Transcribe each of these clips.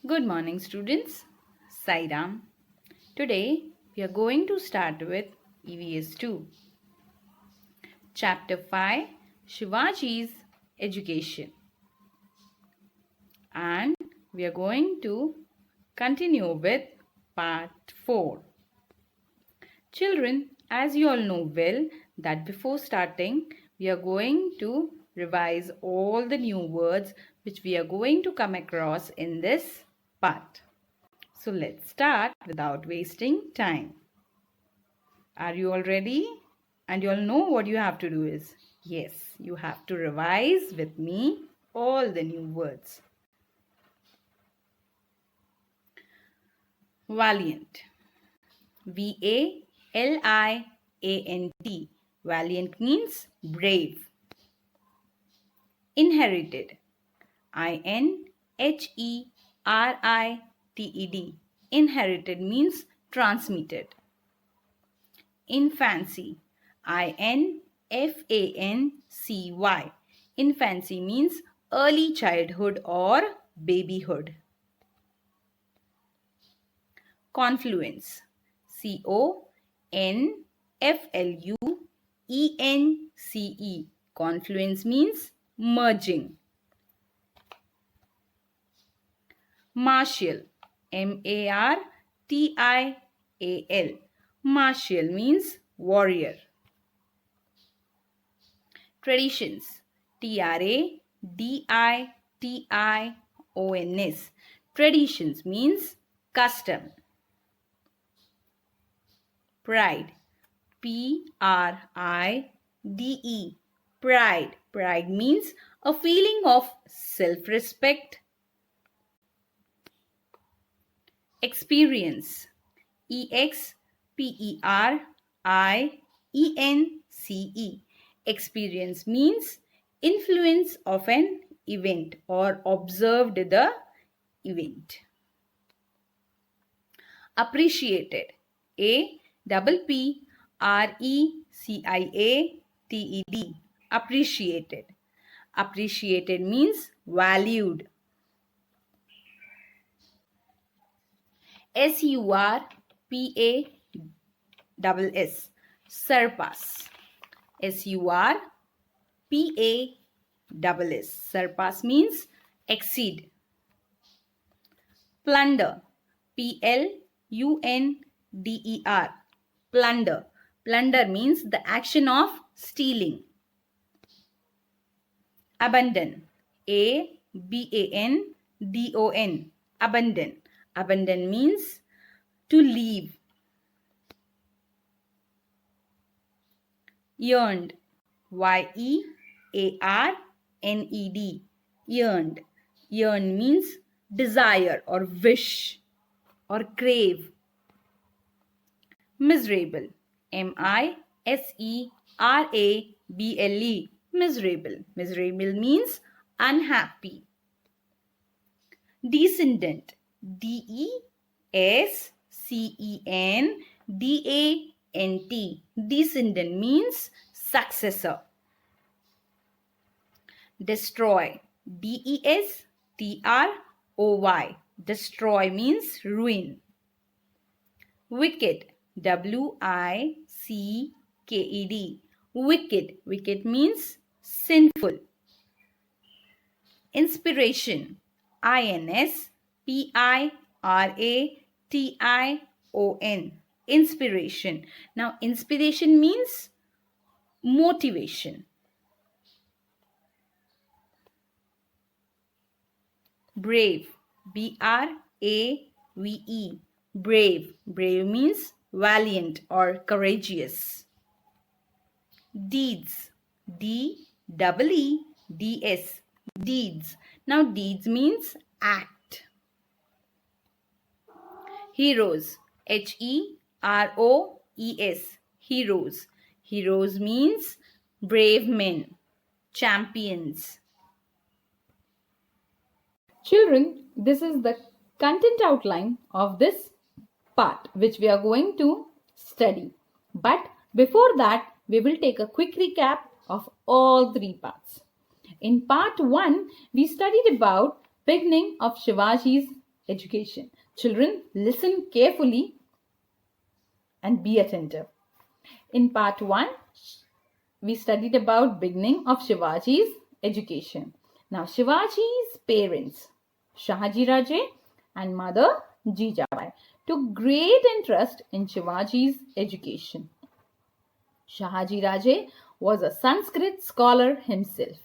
Good morning, students. Sairam. Today we are going to start with EVS 2. Chapter 5 Shivaji's Education. And we are going to continue with part 4. Children, as you all know well that before starting we are going to revise all the new words which we are going to come across in this part. So let's start without wasting time. Are you all ready? And you all know what you have to do is, yes, you have to revise with me all the new words. Valiant. V-A-L-I-A-N-T. Valiant means brave. Inherited. I-N-H-E-R-I-T-E-D. Inherited means transmitted. Infancy. I-N-F-A-N-C-Y. Infancy means early childhood or babyhood. Confluence. C-O-N-F-L-U-E-N-C-E. Confluence means merging. Martial. M-A-R-T-I-A-L. Martial means warrior. Traditions. T-R-A-D-I-T-I-O-N-S. Traditions means custom. Pride. P-R-I-D-E. Pride. Pride means a feeling of self-respect. Experience. E-X-P-E-R-I-E-N-C-E. Experience means influence of an event or observed the event. Appreciated. A-P-P-R-E-C-I-A-T-E-D. Appreciated. Appreciated means valued. S-U-R-P-A-S-S. Surpass. S-U-R-P-A-S-S. Surpass means exceed. Plunder. P-L-U-N-D-E-R. Plunder. Plunder means the action of stealing. Abandon. A-B-A-N-D-O-N. Abandon. Abandon means to leave. Yearned. Y-E-A-R-N-E-D. Yearned. Yearn means desire or wish or crave. Miserable. M-I-S-E-R-A-B-L-E. Miserable. Miserable means unhappy. Descendant. D-E-S-C-E-N-D-A-N-T. Descendant means successor. Destroy. D-E-S-T-R-O-Y. Destroy means ruin. Wicked. W-I-C-K-E-D. Wicked. Wicked means sinful. Inspiration. I-N-S-P-I-R-A-T-I-O-N. Inspiration. Now, inspiration means motivation. Brave. B-R-A-V-E. Brave. Brave means valiant or courageous. Deeds. D-E-E-D-S. Deeds. Now, deeds means act. Heroes. H-E-R-O-E-S. Heroes. Heroes means brave men, champions. Children, this is the content outline of this part which we are going to study. But before that, we will take a quick recap of all three parts. In part 1, we studied about beginning of Shivaji's education. Children, listen carefully and be attentive. In part 1, we studied about beginning of Shivaji's education. Now Shivaji's parents, Shahaji Raje and mother Jijabai, took great interest in Shivaji's education. Shahaji Raje was a Sanskrit scholar himself,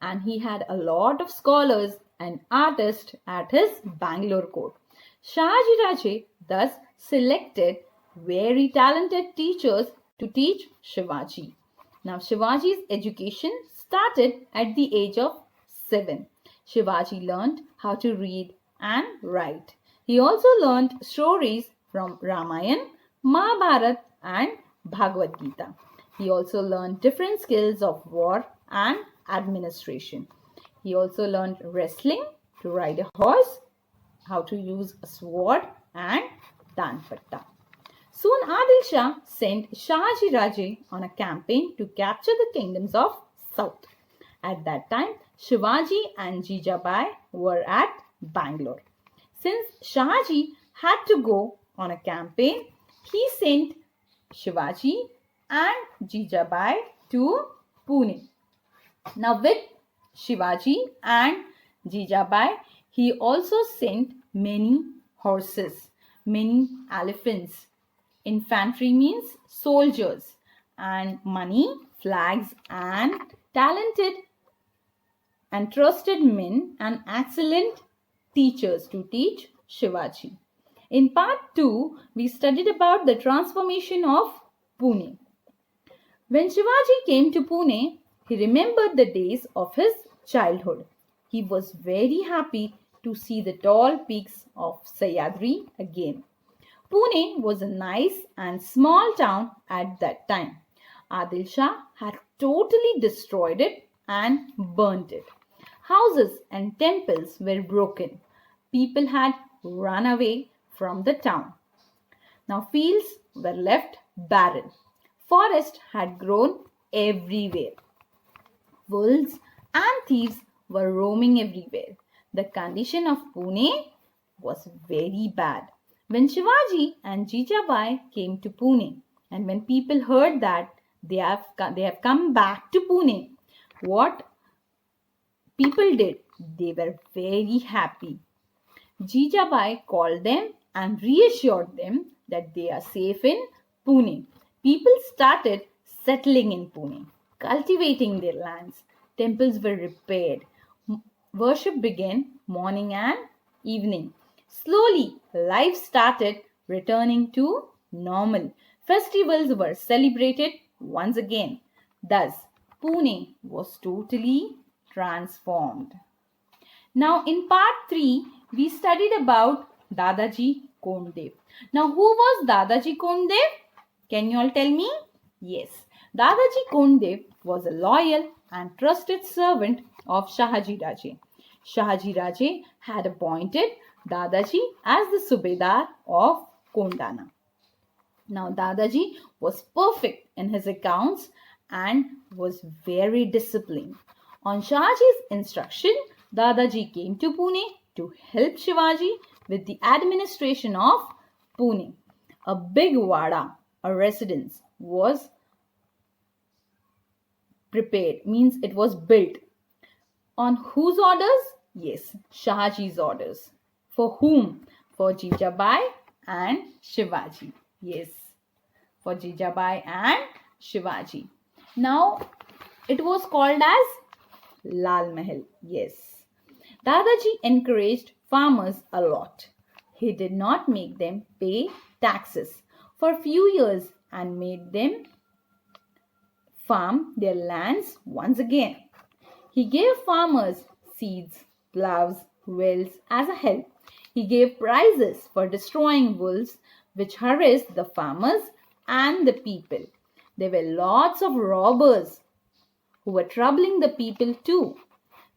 and he had a lot of scholars and artists at his Bangalore court. Shahaji Raje thus selected very talented teachers to teach Shivaji. Now Shivaji's education started at the age of 7. Shivaji learned how to read and write. He also learned stories from Ramayana, Mahabharata and Bhagavad Gita. He also learned different skills of war and administration. He also learned wrestling, to ride a horse, how to use a sword and danpatta. Soon Adil Shah sent Shahaji Raje on a campaign to capture the kingdoms of South. At that time, Shivaji and Jijabai were at Bangalore. Since Shahaji had to go on a campaign, he sent Shivaji and Jijabai to Pune. Now with Shivaji and Jijabai, he also sent many horses, many elephants. Infantry means soldiers, and money, flags and talented and trusted men and excellent teachers to teach Shivaji. In part 2, we studied about the transformation of Pune. When Shivaji came to Pune, he remembered the days of his childhood. He was very happy to see the tall peaks of Sahyadri again. Pune was a nice and small town at that time. Adil Shah had totally destroyed it and burnt it. Houses and temples were broken. People had run away from the town. Now fields were left barren. Forest had grown everywhere. Wolves and thieves were roaming everywhere. The condition of Pune was very bad. When Shivaji and Jijabai came to Pune, and when people heard that they have come back to Pune, what people did? They were very happy. Jijabai called them and reassured them that they are safe in Pune. People started settling in Pune, cultivating their lands. Temples were repaired. Worship began morning and evening. Slowly, life started returning to normal. Festivals were celebrated once again. Thus, Pune was totally transformed. Now, in part 3, we studied about Dadaji Kondeh. Now, who was Dadaji Kondeh? Can you all tell me? Yes, Dadaji Kondeh was a loyal and trusted servant of Shahaji Raje. Shahaji Raje had appointed Dadaji as the Subedar of Kondana. Now, Dadaji was perfect in his accounts and was very disciplined. On Shahaji's instruction, Dadaji came to Pune to help Shivaji with the administration of Pune. A big vada, a residence, was prepared, means it was built. On whose orders? Yes, Shahaji's orders. For whom? For Jijabai and Shivaji. Yes, for Jijabai and Shivaji. Now, it was called as Lal Mahal. Yes. Dadaji encouraged farmers a lot. He did not make them pay taxes for a few years and made them farm their lands once again. He gave farmers seeds, plows, wells as a help. He gave prizes for destroying wolves which harassed the farmers and the people. There were lots of robbers who were troubling the people too.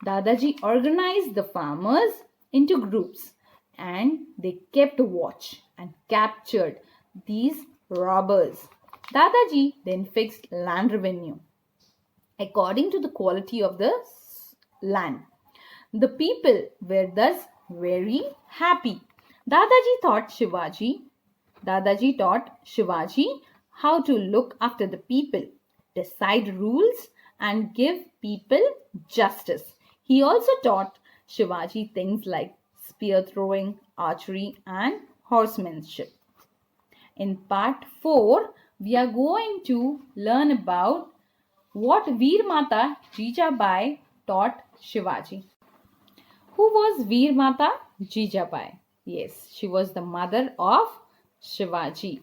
Dadaji organized the farmers into groups and they kept watch and captured these robbers. Dadaji then fixed land revenue according to the quality of the land. The people were thus very happy. Dadaji taught Shivaji how to look after the people, decide rules, and give people justice. He also taught Shivaji things like spear throwing, archery, and horsemanship. In part 4, we are going to learn about what Veermata Jijabai taught Shivaji. Who was Veermata Jijabai? Yes, she was the mother of Shivaji.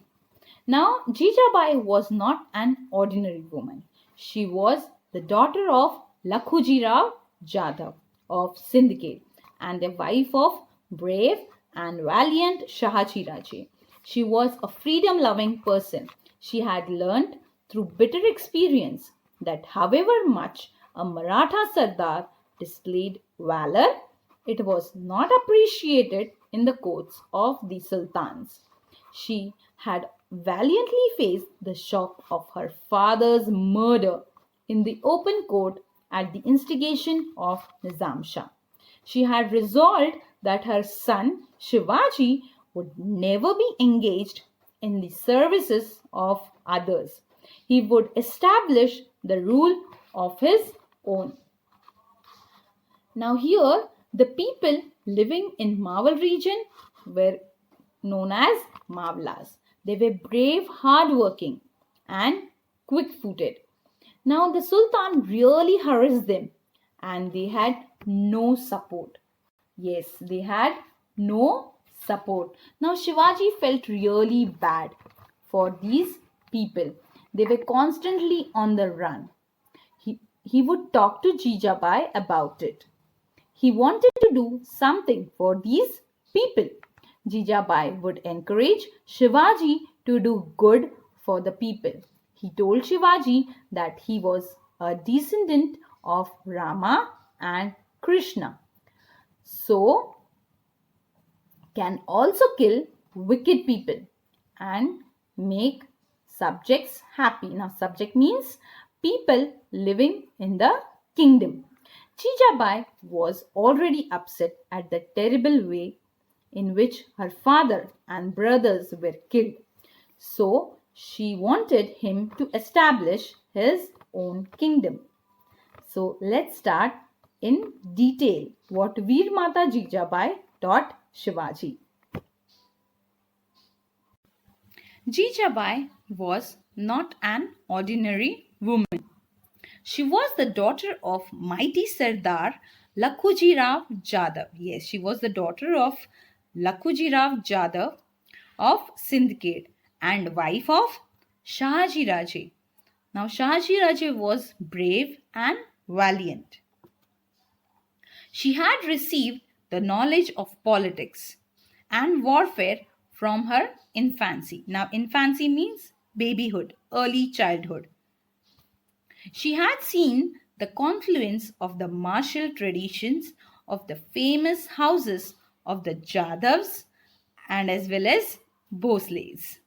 Now, Jijabai was not an ordinary woman. She was the daughter of Lakhuji Rao Jadhav of Syndicate and the wife of brave and valiant Shahaji Raje. She was a freedom-loving person. She had learned through bitter experience that however much a Maratha Sardar displayed valor, it was not appreciated in the courts of the sultans. She had valiantly faced the shock of her father's murder in the open court at the instigation of Nizam Shah. She had resolved that her son Shivaji would never be engaged in the services of others. He would establish the rule of his own. Now here, the people living in Mawal region were known as Mavlas. They were brave, hardworking, and quick-footed. Now the Sultan really harassed them and they had no support. Yes, they had no support. Now Shivaji felt really bad for these people. They were constantly on the run. He would talk to Jijabai about it. He wanted to do something for these people. Jijabai would encourage Shivaji to do good for the people. He told Shivaji that he was a descendant of Rama and Krishna, so can also kill wicked people and make subjects happy. Now, subject means people living in the kingdom. Jijabai was already upset at the terrible way in which her father and brothers were killed. So she wanted him to establish his own kingdom. So let's start in detail what Veermata Jijabai taught Shivaji. Jijabai was not an ordinary woman. She was the daughter of mighty Sardar Lakhuji Rao Jadhav. Yes, she was the daughter of Lakhuji Rao Jadhav of Syndicate and wife of Shahaji Raje. Now, Shahaji Raje was brave and valiant. She had received the knowledge of politics and warfare from her infancy. Now, infancy means babyhood, early childhood. She had seen the confluence of the martial traditions of the famous houses of the Jadavs and as well as Bhosles.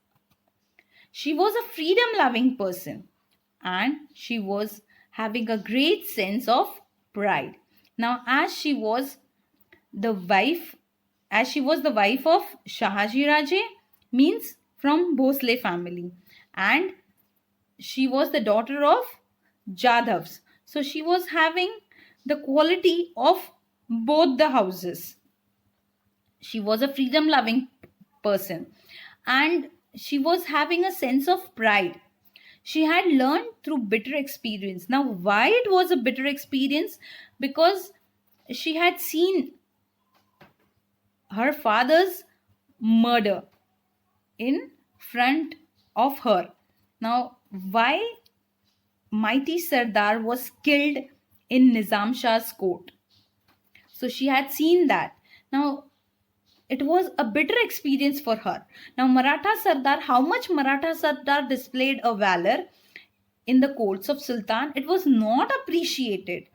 She was a freedom-loving person and she was having a great sense of pride. Now, as she was the wife of Shahaji Raje, means from Bhosle family, and she was the daughter of Jadhavs. So she was having the quality of both the houses. She was a freedom loving person and she was having a sense of pride. She had learned through bitter experience. Now, why it was a bitter experience? Because she had seen her father's murder in front of her. Now, why mighty Sardar was killed in Nizam Shah's court? So she had seen that. Now, it was a bitter experience for her. Now, Maratha Sardar, how much Maratha Sardar displayed a valor in the courts of Sultan, it was not appreciated.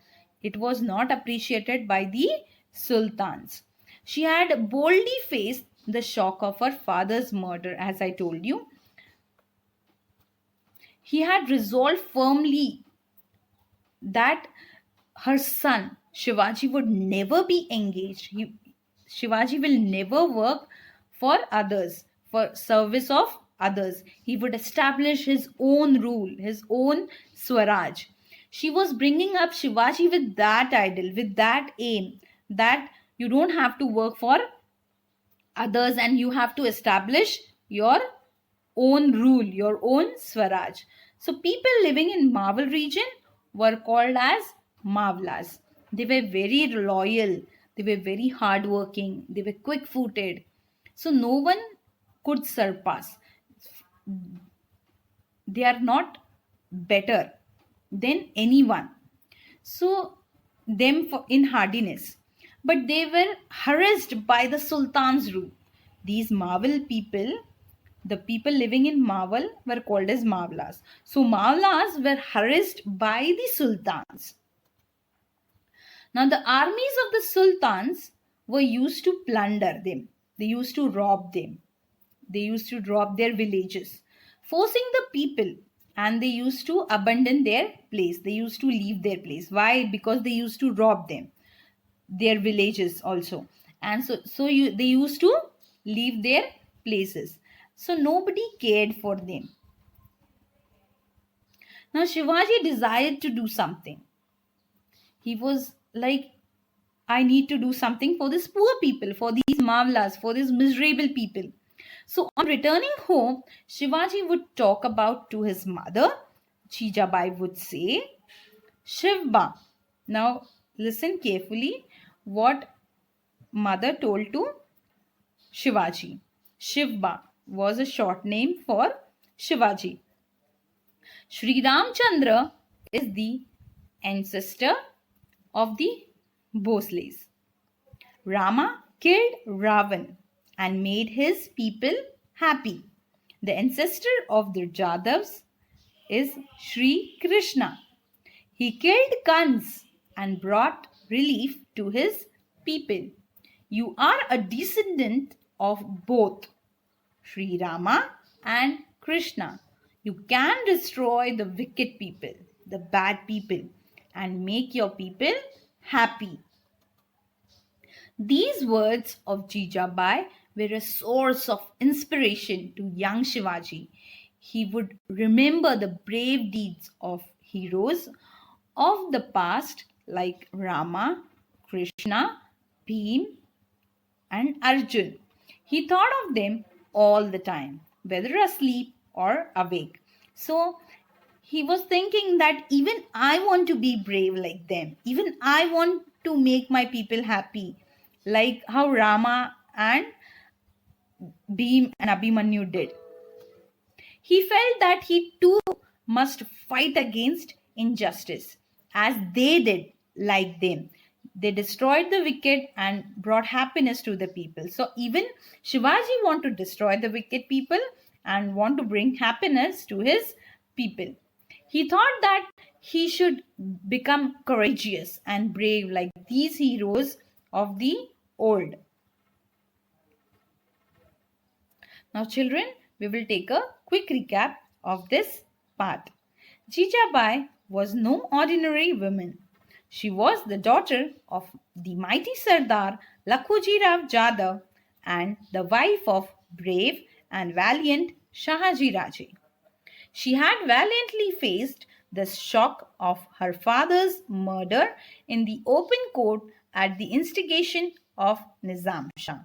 It was not appreciated by the sultans. She had boldly faced the shock of her father's murder, as I told you. He had resolved firmly that her son Shivaji would never be engaged. Shivaji will never work for others, for service of others. He would establish his own rule, his own Swaraj. She was bringing up Shivaji with that ideal, with that aim, that you don't have to work for others and you have to establish your own rule, your own Swaraj. So people living in Marvel region were called as Mavlas. They were very loyal, they were very hardworking, they were quick footed. So no one could surpass. They are not better than anyone. So them in hardiness, but they were harassed by the sultan's rule. These Marvel people, the people living in Marvel, were called as Mavlas. So Mavlas were harassed by the sultans. Now the armies of the sultans were used to plunder them, they used to rob them, they used to rob their villages, forcing the people, and they used to abandon their place. They used to leave their place. Why? Because they used to rob them, their villages also. And they used to leave their places. So nobody cared for them. Now Shivaji desired to do something. He was like, I need to do something for these poor people, for these Mavlas, for these miserable people. So on returning home, Shivaji would talk about to his mother. Jijabai would say, Shivba. Now listen carefully what mother told to Shivaji. Shivba was a short name for Shivaji. Sri Ramchandra is the ancestor of the Bhosles. Rama killed Ravan and made his people happy. The ancestor of the Jadavs is Sri Krishna. He killed Kans and brought relief to his people. You are a descendant of both Sri Rama and Krishna. You can destroy the wicked people, the bad people, and make your people happy. These words of Jijabai were a source of inspiration to young Shivaji. He would remember the brave deeds of heroes of the past like Rama, Krishna, Bhim, and Arjun. He thought of them all the time, whether asleep or awake. So he was thinking that even I want to be brave like them. Even I want to make my people happy, like how Rama and Bhim and Abhimanyu did. He felt that he too must fight against injustice as they did, like them. They destroyed the wicked and brought happiness to the people. So even Shivaji want to destroy the wicked people and want to bring happiness to his people. He thought that he should become courageous and brave like these heroes of the old. Now children, we will take a quick recap of this part. Jijabai was no ordinary woman. She was the daughter of the mighty Sardar Lakhuji Rao Jadhav and the wife of brave and valiant Shahaji Raje. She had valiantly faced the shock of her father's murder in the open court at the instigation of Nizam Shah.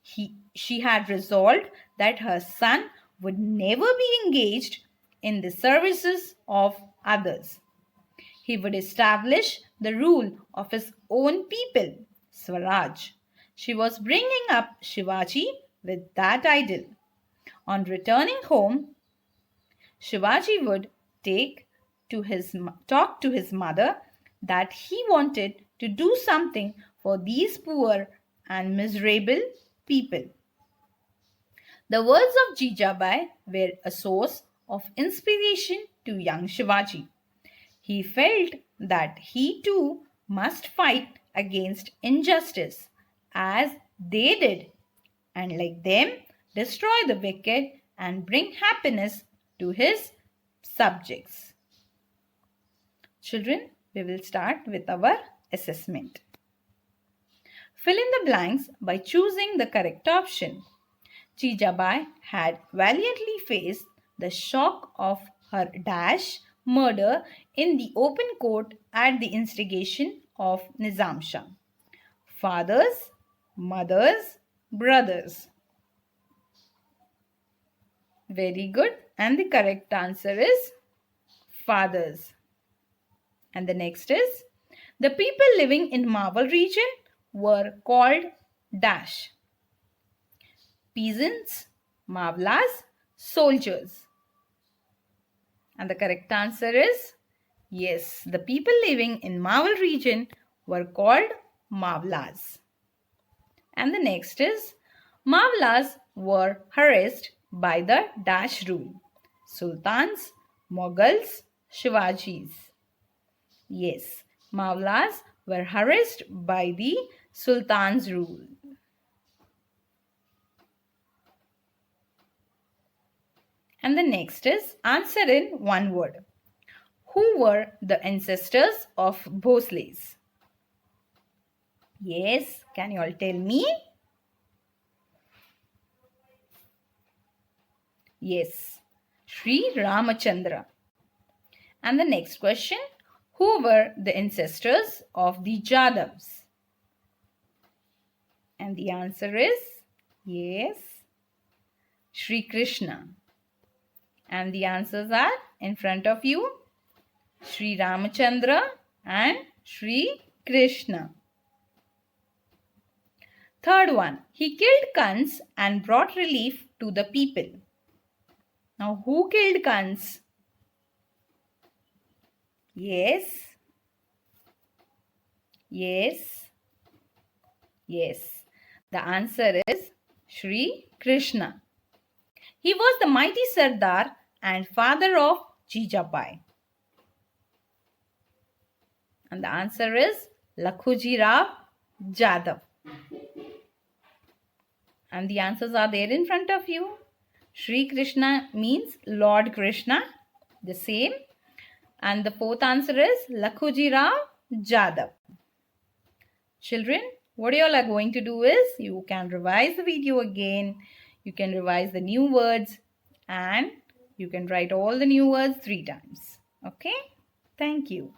She had resolved that her son would never be engaged in the services of others. He would establish the rule of his own people, Swaraj. She was bringing up Shivaji with that ideal. On returning home, Shivaji would talk to his mother that he wanted to do something for these poor and miserable people. The words of Jijabai were a source of inspiration to young Shivaji. He felt that he too must fight against injustice as they did, and like them, destroy the wicked and bring happiness to his subjects. Children, we will start with our assessment. Fill in the blanks by choosing the correct option. Jijabai had valiantly faced the shock of her dash murder in the open court at the instigation of Nizam Shah. Fathers, mothers, brothers. Very good. And the correct answer is fathers. And the next is, the people living in Marvel region were called dash. Peasants, Mavlas, soldiers. And the correct answer is yes, the people living in Marvel region were called Mavlas. And the next is, Mavlas were harassed by the dash rule. Sultans, Mughals, Shivajis. Yes, Mavlas were harassed by the Sultan's rule. And the next is, answer in one word. Who were the ancestors of Bhosles? Yes, can you all tell me? Yes, Sri Ramachandra. And the next question, who were the ancestors of the Jadavs? And the answer is yes, Sri Krishna. And the answers are in front of you, Sri Ramachandra and Sri Krishna. Third one, he killed Kans and brought relief to the people. Now, who killed Kans? Yes. Yes. Yes. The answer is Sri Krishna. He was the mighty Sardar and father of Jijabai. And the answer is Lakhuji Rao Jadhav. And the answers are there in front of you. Sri Krishna means Lord Krishna, the same. And the fourth answer is Lakhuji Rao Jadhav. Children, what you all are going to do is, you can revise the video again. You can revise the new words and you can write all the new words 3 times. Okay? Thank you.